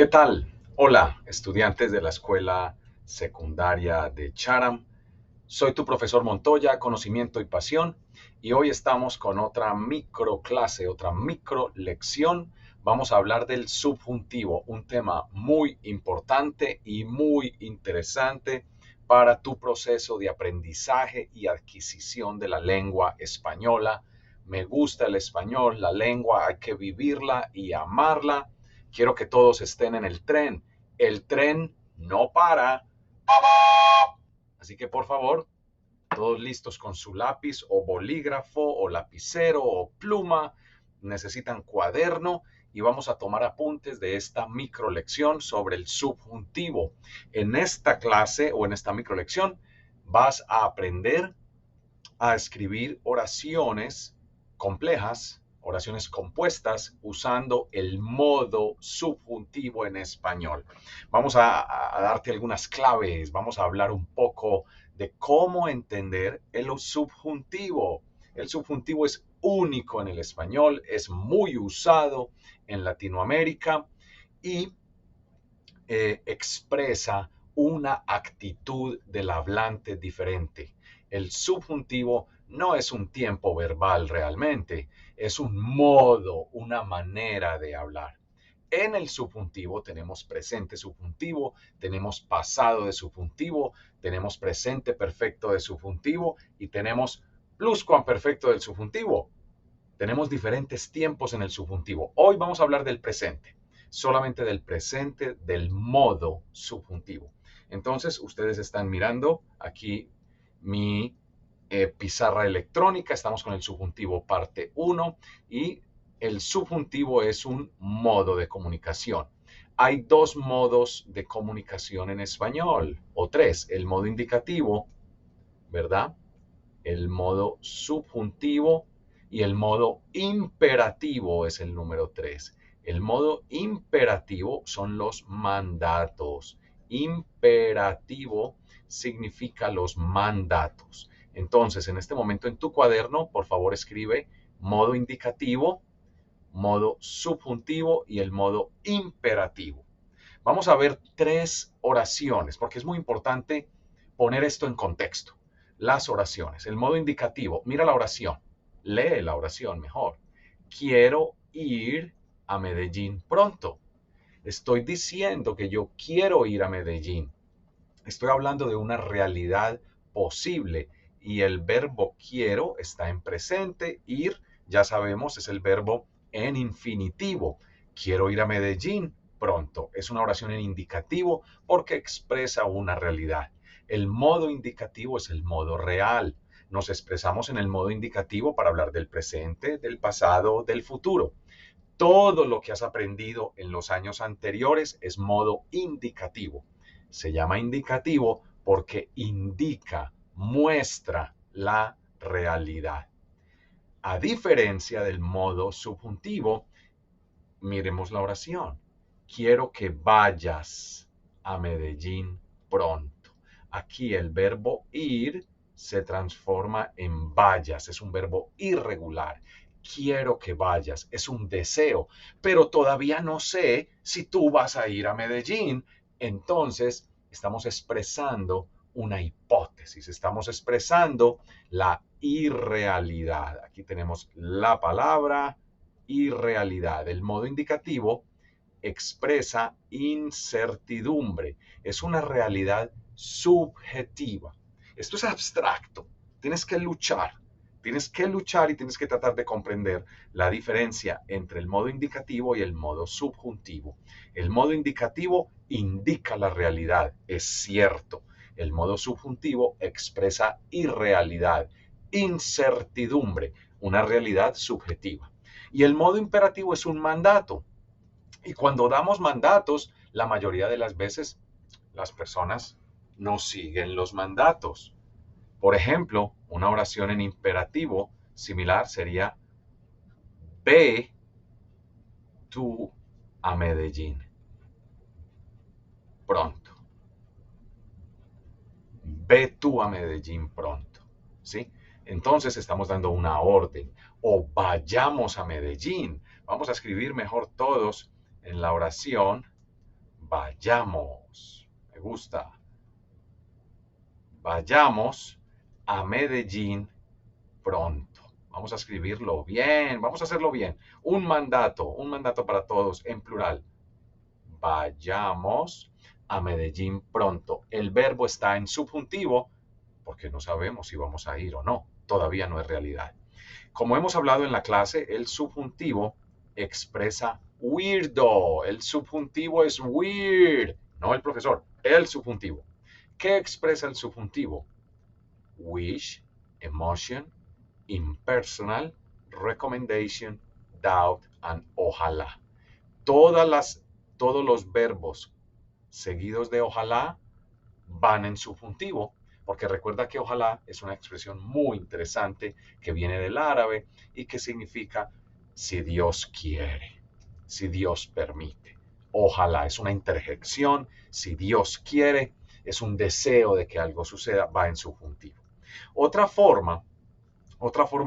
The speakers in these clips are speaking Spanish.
¿Qué tal? Hola, estudiantes de la escuela secundaria de Chatham. Soy tu profesor Montoya, Conocimiento y Pasión, y hoy estamos con otra micro clase, otra micro lección. Vamos a hablar del subjuntivo, un tema muy importante y muy interesante para tu proceso de aprendizaje y adquisición de la lengua española. Me gusta el español, la lengua, hay que vivirla y amarla. Quiero que todos estén en el tren. El tren no para. Así que por favor, todos listos con su lápiz o bolígrafo o lapicero o pluma, necesitan cuaderno y vamos a tomar apuntes de esta microlección sobre el subjuntivo. En esta clase o en esta microlección vas a aprender a escribir oraciones complejas, oraciones compuestas, usando el modo subjuntivo en español. Vamos a darte algunas claves, vamos a hablar un poco de cómo entender el subjuntivo. El subjuntivo es único en el español, es muy usado en Latinoamérica y expresa una actitud del hablante diferente. El subjuntivo no es un tiempo verbal realmente, es un modo, una manera de hablar. En el subjuntivo tenemos presente subjuntivo, tenemos pasado de subjuntivo, tenemos presente perfecto de subjuntivo y tenemos pluscuamperfecto del subjuntivo. Tenemos diferentes tiempos en el subjuntivo. Hoy vamos a hablar del presente, solamente del presente del modo subjuntivo. Entonces, ustedes están mirando aquí mi pizarra electrónica. Estamos con el subjuntivo parte 1 y el subjuntivo es un modo de comunicación. Hay dos modos de comunicación en español, o tres. El modo indicativo, ¿verdad? El modo subjuntivo y el modo imperativo es el número 3. El modo imperativo son los mandatos. Imperativo significa los mandatos. Entonces, en este momento en tu cuaderno, por favor escribe modo indicativo, modo subjuntivo y el modo imperativo. Vamos a ver tres oraciones, porque es muy importante poner esto en contexto. Las oraciones, el modo indicativo, mira la oración, lee la oración mejor. Quiero ir a Medellín pronto. Estoy diciendo que yo quiero ir a Medellín. Estoy hablando de una realidad posible y el verbo quiero está en presente. Ir, ya sabemos, es el verbo en infinitivo. Quiero ir a Medellín pronto. Es una oración en indicativo porque expresa una realidad. El modo indicativo es el modo real. Nos expresamos en el modo indicativo para hablar del presente, del pasado, del futuro. Todo lo que has aprendido en los años anteriores es modo indicativo. Se llama indicativo porque indica, muestra la realidad. A diferencia del modo subjuntivo, miremos la oración. Quiero que vayas a Medellín pronto. Aquí el verbo ir se transforma en vayas, es un verbo irregular. Quiero que vayas, es un deseo, pero todavía no sé si tú vas a ir a Medellín. Entonces, estamos expresando una hipótesis, estamos expresando la irrealidad. Aquí tenemos la palabra irrealidad. El modo indicativo expresa incertidumbre. Es una realidad subjetiva. Esto es abstracto. Tienes que luchar. Tienes que luchar y tienes que tratar de comprender la diferencia entre el modo indicativo y el modo subjuntivo. El modo indicativo indica la realidad, es cierto. El modo subjuntivo expresa irrealidad, incertidumbre, una realidad subjetiva. Y el modo imperativo es un mandato. Y cuando damos mandatos, la mayoría de las veces las personas no siguen los mandatos. Por ejemplo, una oración en imperativo similar sería: ve tú a Medellín pronto. Ve tú a Medellín pronto. ¿Sí? Entonces estamos dando una orden. O vayamos a Medellín. Vamos a escribir mejor todos en la oración. Vayamos. Me gusta. Vayamos a Medellín pronto. Vamos a escribirlo bien, vamos a hacerlo bien. Un mandato para todos en plural. Vayamos a Medellín pronto. El verbo está en subjuntivo porque no sabemos si vamos a ir o no. Todavía no es realidad. Como hemos hablado en la clase, el subjuntivo expresa weirdo. El subjuntivo es weird, no el profesor, el subjuntivo. ¿Qué expresa el subjuntivo? Wish, emotion, impersonal, recommendation, doubt, and ojalá. Todos los verbos seguidos de ojalá van en subjuntivo, porque recuerda que ojalá es una expresión muy interesante que viene del árabe y que significa si Dios quiere, si Dios permite. Ojalá es una interjección, si Dios quiere, es un deseo de que algo suceda, va en subjuntivo. Otra forma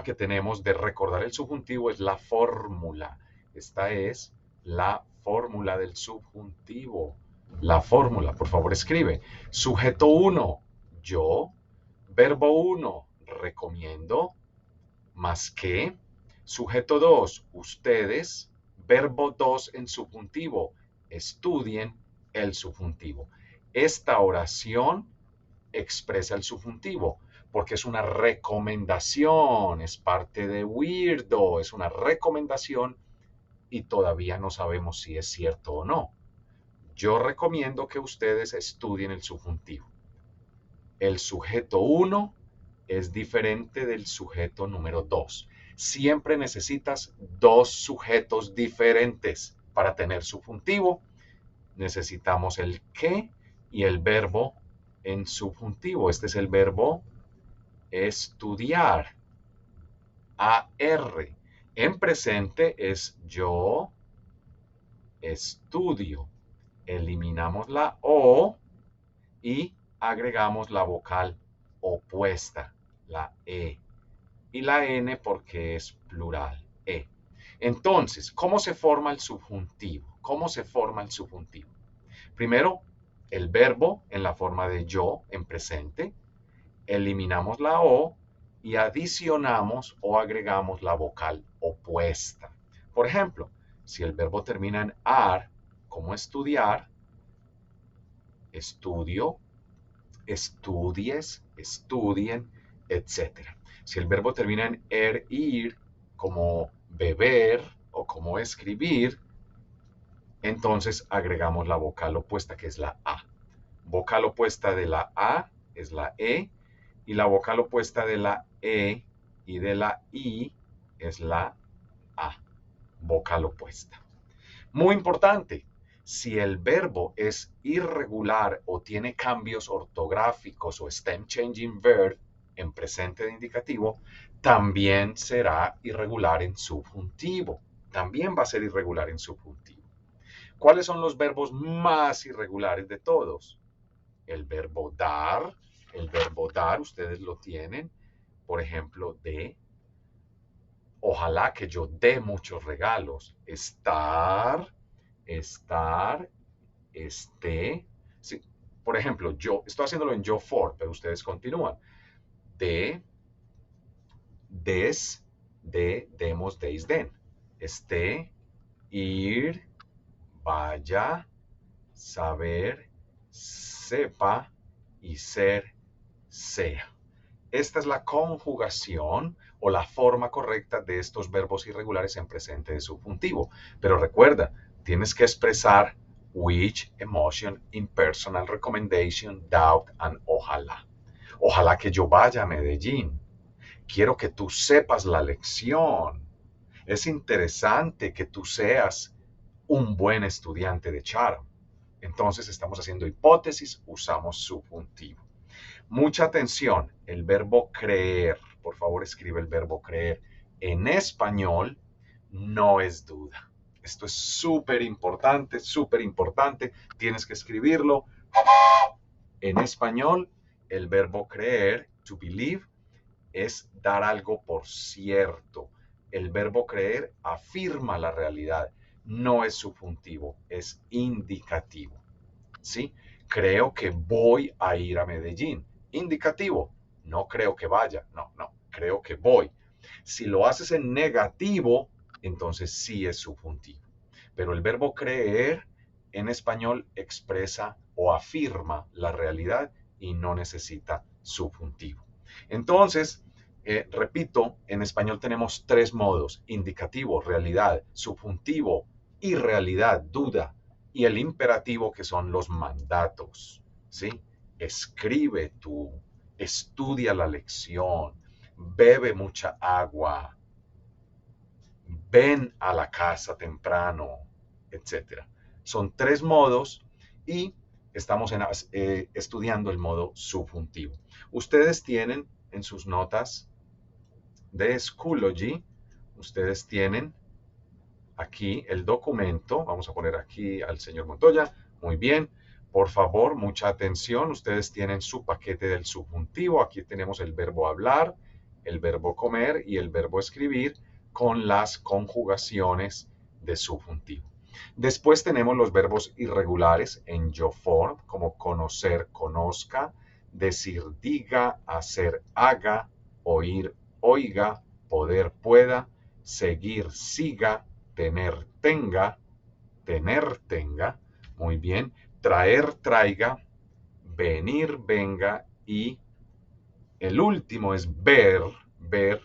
que tenemos de recordar el subjuntivo es la fórmula. Esta es la fórmula del subjuntivo. La fórmula, por favor, escribe. Sujeto 1, yo. Verbo 1, recomiendo. Más que. Sujeto 2, ustedes. Verbo 2 en subjuntivo, estudien el subjuntivo. Esta oración expresa el subjuntivo porque es una recomendación, es parte de weirdo, es una recomendación y todavía no sabemos si es cierto o no. Yo recomiendo que ustedes estudien el subjuntivo. El sujeto 1 es diferente del sujeto número 2. Siempre necesitas dos sujetos diferentes para tener subjuntivo. Necesitamos el que y el verbo en subjuntivo. Este es el verbo estudiar. AR. En presente es yo estudio. Eliminamos la O y agregamos la vocal opuesta, la E. Y la N porque es plural, E. Entonces, ¿cómo se forma el subjuntivo? ¿Cómo se forma el subjuntivo? Primero, el verbo en la forma de yo en presente. Eliminamos la O y adicionamos o agregamos la vocal opuesta. Por ejemplo, si el verbo termina en ar, como estudiar, estudio, estudies, estudien, etc. Si el verbo termina en ir, como beber o como escribir, entonces agregamos la vocal opuesta, que es la A. Vocal opuesta de la A es la E, y la vocal opuesta de la E y de la I es la A. Vocal opuesta. Muy importante, si el verbo es irregular o tiene cambios ortográficos o stem changing verb en presente de indicativo, también será irregular en subjuntivo. También va a ser irregular en subjuntivo. ¿Cuáles son los verbos más irregulares de todos? El verbo dar, ustedes lo tienen, por ejemplo, de. Ojalá que yo dé muchos regalos. Estar, esté. Sí. Por ejemplo, yo estoy haciéndolo en yo for, pero ustedes continúan. De, des, demos, deis, den. Esté, ir, vaya, saber, sepa y ser, sea. Esta es la conjugación o la forma correcta de estos verbos irregulares en presente de subjuntivo. Pero recuerda, tienes que expresar which, emotion, impersonal, recommendation, doubt, and ojalá. Ojalá que yo vaya a Medellín. Quiero que tú sepas la lección. Es interesante que tú seas un buen estudiante de Chatham. Entonces estamos haciendo hipótesis, usamos subjuntivo. Mucha atención, el verbo creer. Por favor, escribe el verbo creer. En español no es duda. Esto es súper importante, súper importante. Tienes que escribirlo. En español, el verbo creer, to believe, es dar algo por cierto. El verbo creer afirma la realidad. No es subjuntivo, es indicativo. ¿sí? Creo que voy a ir a Medellín. Indicativo, no creo que vaya, no, creo que voy. Si lo haces en negativo, entonces sí es subjuntivo. Pero el verbo creer en español expresa o afirma la realidad y no necesita subjuntivo. Entonces, repito, en español tenemos tres modos: indicativo, realidad; subjuntivo, irrealidad, duda; y el imperativo, que son los mandatos, ¿sí? Escribe tú, estudia la lección, bebe mucha agua, ven a la casa temprano, etcétera. Son tres modos y estamos estudiando el modo subjuntivo. Ustedes tienen en sus notas de Schoology, ustedes tienen aquí el documento. Vamos a poner aquí al señor Montoya. Muy bien. Por favor, mucha atención. Ustedes tienen su paquete del subjuntivo. Aquí tenemos el verbo hablar, el verbo comer y el verbo escribir con las conjugaciones de subjuntivo. Después tenemos los verbos irregulares en yo form, como conocer, conozca; decir, diga; hacer, haga; oír, oiga; poder, pueda; seguir, siga; tener, tenga. Muy bien. Traer, traiga; venir, venga; y el último es ver, vea.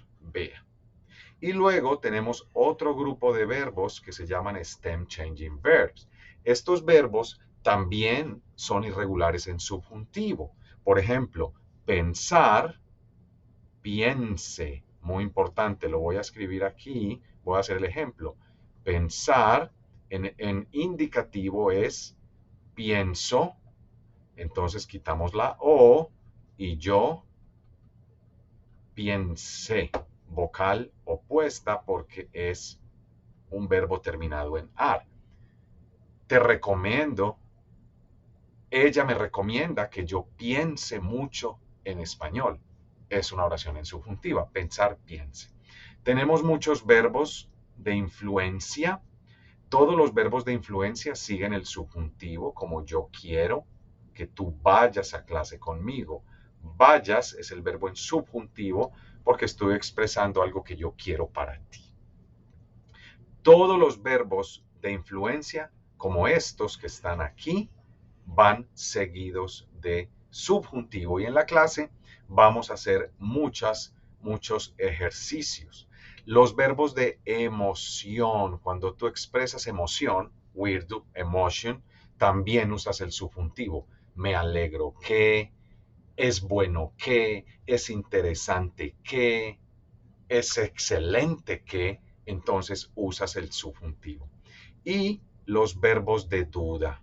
Y luego tenemos otro grupo de verbos que se llaman stem changing verbs. Estos verbos también son irregulares en subjuntivo. Por ejemplo, pensar, piense. Muy importante, lo voy a escribir aquí, voy a hacer el ejemplo. Pensar en indicativo es pienso, entonces quitamos la O y yo piense, vocal opuesta porque es un verbo terminado en ar. Te recomiendo, ella me recomienda que yo piense mucho en español. Es una oración en subjuntiva, pensar, piense. Tenemos muchos verbos de influencia. Todos los verbos de influencia siguen el subjuntivo, como yo quiero que tú vayas a clase conmigo. Vayas es el verbo en subjuntivo porque estoy expresando algo que yo quiero para ti. Todos los verbos de influencia, como estos que están aquí, van seguidos de subjuntivo. Y en la clase vamos a hacer muchos ejercicios. Los verbos de emoción, cuando tú expresas emoción, weird emotion, también usas el subjuntivo. Me alegro que, es bueno que, es interesante que, es excelente que, entonces usas el subjuntivo. Y los verbos de duda.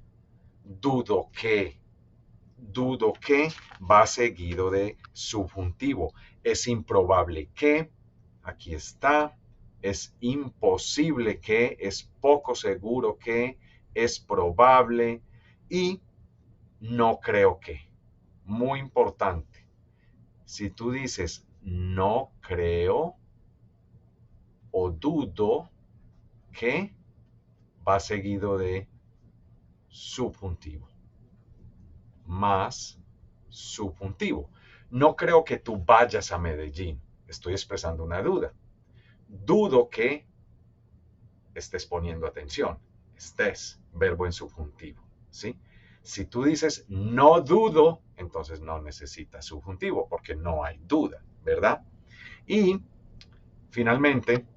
Dudo que va seguido de subjuntivo. Es improbable que, aquí está. Es imposible que, es poco seguro que, es probable. Y no creo que. Muy importante. Si tú dices no creo o dudo que, va seguido de subjuntivo más subjuntivo. No creo que tú vayas a Medellín. Estoy expresando una duda. Dudo que estés poniendo atención. Estés, verbo en subjuntivo, ¿sí? Si tú dices no dudo, entonces no necesitas subjuntivo porque no hay duda, ¿verdad? Y finalmente,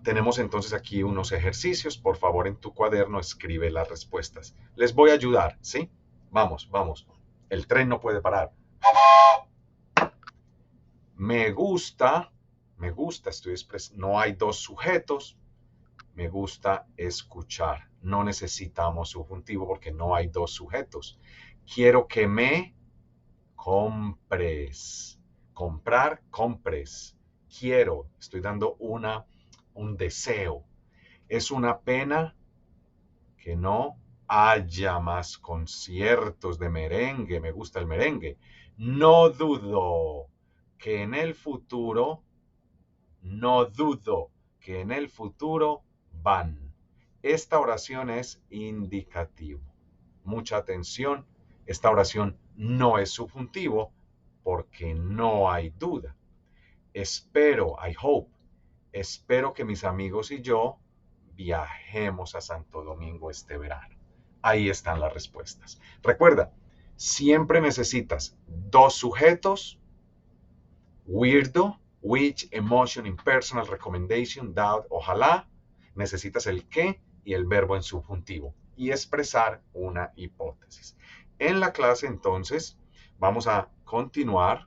tenemos entonces aquí unos ejercicios. Por favor, en tu cuaderno escribe las respuestas. Les voy a ayudar, ¿sí? Vamos, vamos. El tren no puede parar. Me gusta, no hay dos sujetos. Me gusta escuchar. No necesitamos subjuntivo porque no hay dos sujetos. Quiero que me compres. Comprar, compres. Quiero, estoy dando un deseo. Es una pena que no haya más conciertos de merengue. Me gusta el merengue. No dudo que en el futuro, no dudo que en el futuro van. Esta oración es indicativo. mucha atención. Esta oración no es subjuntivo porque no hay duda. Espero, I hope, espero que mis amigos y yo viajemos a Santo Domingo este verano. Ahí están las respuestas. Recuerda, siempre necesitas dos sujetos, weirdo, which, emotion, impersonal, recommendation, doubt, ojalá. Necesitas el qué y el verbo en subjuntivo y expresar una hipótesis. En la clase, entonces, vamos a continuar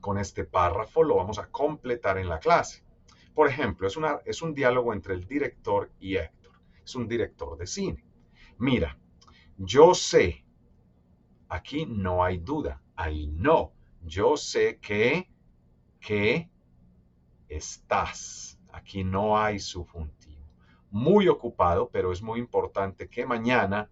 con este párrafo, lo vamos a completar en la clase. Por ejemplo, es un diálogo entre el director y Héctor. Es un director de cine. Mira, yo sé, aquí no hay duda, ahí no. Yo sé que estás. Aquí no hay subjuntivo. Muy ocupado, pero es muy importante que mañana,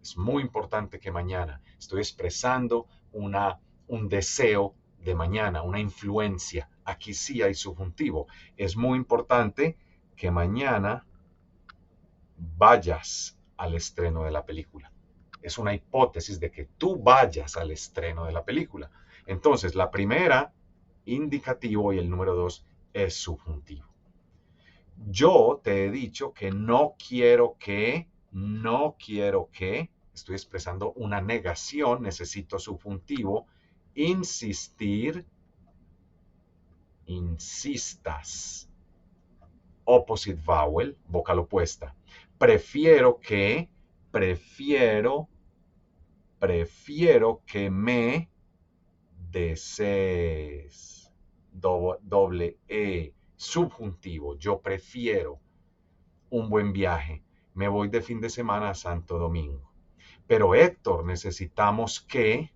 estoy expresando un deseo de mañana, una influencia. Aquí sí hay subjuntivo. Es muy importante que mañana vayas al estreno de la película. Es una hipótesis de que tú vayas al estreno de la película. Entonces, la primera, indicativo, y el número dos es subjuntivo. Yo te he dicho que no quiero que, estoy expresando una negación, necesito subjuntivo, insistir, insistas, opposite vowel, vocal opuesta. Prefiero que, prefiero que me desees, doble E, subjuntivo, yo prefiero un buen viaje, me voy de fin de semana a Santo Domingo. Pero Héctor, necesitamos que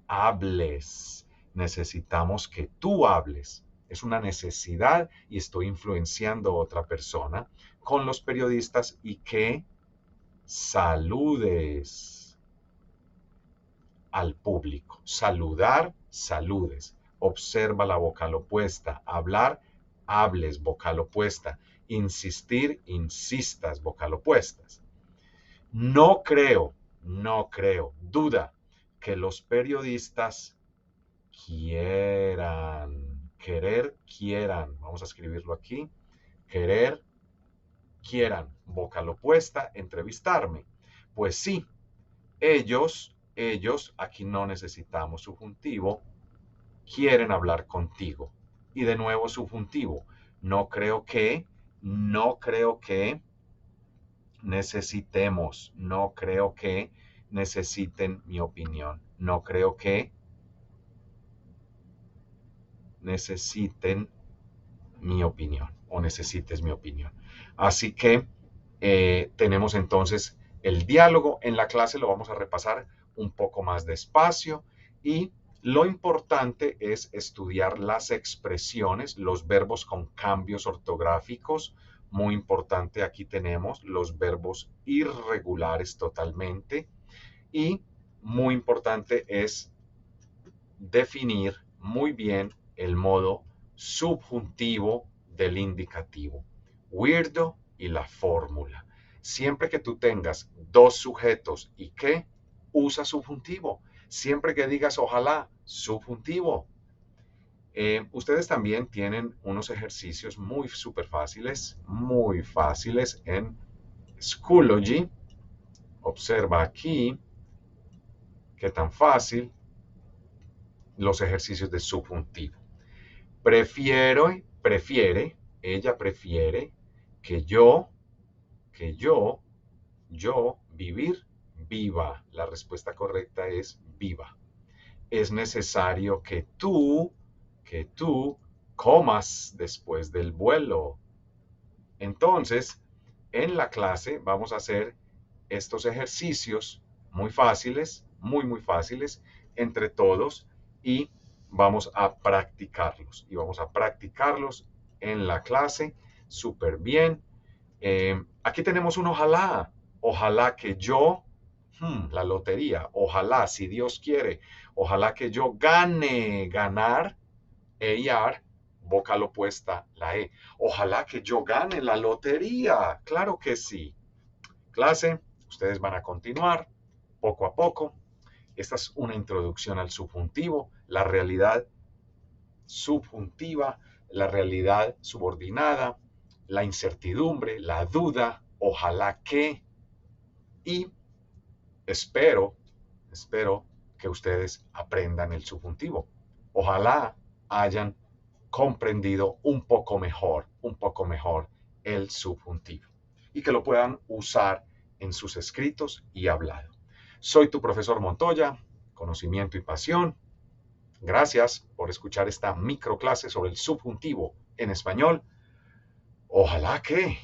hables, necesitamos que tú hables. Es una necesidad y estoy influenciando a otra persona con los periodistas y que saludes al público. Saludar, saludes. Observa la vocal opuesta. Hablar, hables, vocal opuesta. Insistir, insistas, vocal opuestas. No creo, duda que los periodistas quieran, vamos a escribirlo aquí, quieran, vocal opuesta, entrevistarme. Pues sí, ellos, aquí no necesitamos subjuntivo, quieren hablar contigo. Y de nuevo subjuntivo, no creo que necesitemos, no creo que necesiten mi opinión, no creo que necesiten mi opinión o necesites mi opinión. Así que tenemos entonces el diálogo. En la clase lo vamos a repasar un poco más despacio y lo importante es estudiar las expresiones, los verbos con cambios ortográficos. Muy importante, aquí tenemos los verbos irregulares totalmente y muy importante es definir muy bien el modo subjuntivo del indicativo. Weirdo y la fórmula. Siempre que tú tengas dos sujetos y que, usa subjuntivo. Siempre que digas ojalá, subjuntivo. Ustedes también tienen unos ejercicios muy fáciles en Schoology. Observa aquí qué tan fácil los ejercicios de subjuntivo. Ella prefiere que yo vivir, viva. La respuesta correcta es viva. Es necesario que tú comas después del vuelo. Entonces, en la clase vamos a hacer estos ejercicios muy fáciles, muy fáciles, entre todos y vamos a practicarlos. Y vamos a practicarlos en la clase súper bien. Aquí tenemos un ojalá. Ojalá que yo, la lotería, ojalá, si Dios quiere, ojalá que yo gane, ganar, EIR, vocal opuesta, la E. Ojalá que yo gane la lotería, claro que sí. Clase, Ustedes van a continuar poco a poco. Esta es una introducción al subjuntivo, la realidad subjuntiva, la realidad subordinada, la incertidumbre, la duda, ojalá que, y espero que ustedes aprendan el subjuntivo. Ojalá hayan comprendido un poco mejor el subjuntivo y que lo puedan usar en sus escritos y hablado. Soy tu profesor Montoya, conocimiento y pasión. Gracias por escuchar esta microclase sobre el subjuntivo en español. Ojalá que